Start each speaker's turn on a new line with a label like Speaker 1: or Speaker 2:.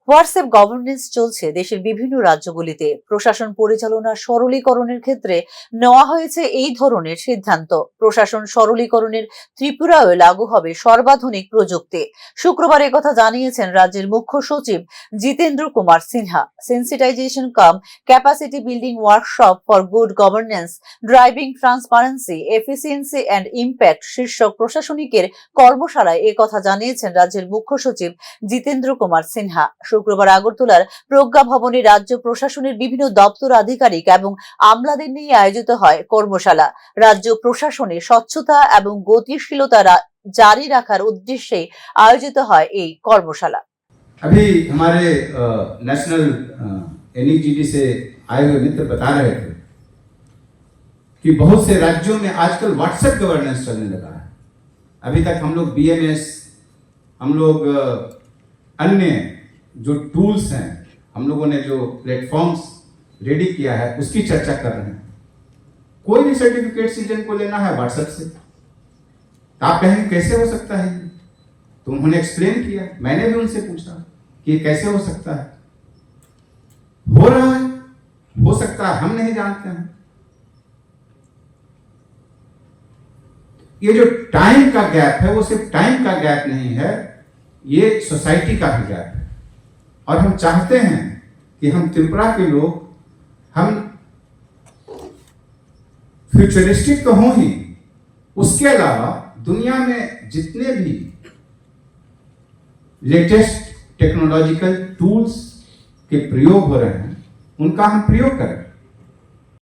Speaker 1: WhatsApp governance চলছে দেশের বিভিন্ন রাজ্যগুলিতে। প্রশাসন পরিচালনা সরলীকরণের ক্ষেত্রে নেওয়া হয়েছে এই ধরনের সিদ্ধান্ত। প্রশাসন সরলীকরণের ত্রিপুরায় লাগু হবে সর্বাধুনিক প্রযুক্তি। শুক্রবার একথা জানিয়েছেন রাজ্যের মুখ্য সচিব Jitendra Kumar Sinha. Sensitization cum capacity building workshop for good governance driving transparency efficiency and impact শীর্ষক প্রশাসনিকের কর্মশালায় একথা জানিয়েছেন রাজ্যের মুখ্য সচিব জিতেন্দ্র কুমার সিনহা। শুক্রবার আগরতলার প্রজ্ঞা ভবনে রাজ্য প্রশাসনের বিভিন্ন দপ্তর আধিকারিক এবং আমলাদের নিয়ে আয়োজিত হয় কর্মশালা। রাজ্য প্রশাসনে স্বচ্ছতা এবং গতিশীলতা জারি রাখার উদ্দেশ্যে আয়োজিত হয় এই কর্মশালা।
Speaker 2: अभी हमारे नेशनल एनईजीडी से आए हुए मित्र बता रहे थे कि बहुत से राज्यों में आजकल व्हाट्सएप गवर्नेंस चलने लगा है। अभी तक हम लोग बीएमएस, हम लोग अन्य जो टूल्स हैं, हम लोगों ने जो प्लेटफॉर्म्स रेडी किया है उसकी चर्चा कर रहे हैं। कोई भी सर्टिफिकेट सिटीजन को लेना है व्हाट्सएप से, आप कहेंगे कैसे हो सकता है, तो उन्होंने एक्सप्लेन किया। मैंने भी उनसे पूछा कि कैसे हो सकता है। हो रहा है, हो सकता है, हम नहीं जानते हैं। ये जो टाइम का गैप है वो सिर्फ टाइम का गैप नहीं है, ये सोसाइटी का भी गैप है। और हम चाहते हैं कि हम त्रिपुरा के लोग हम फ्यूचरिस्टिक तो हों ही, उसके अलावा दुनिया में जितने भी लेटेस्ट टेक्नोलॉजिकल टूल्स के प्रयोग हो रहे हैं उनका हम प्रयोग करें।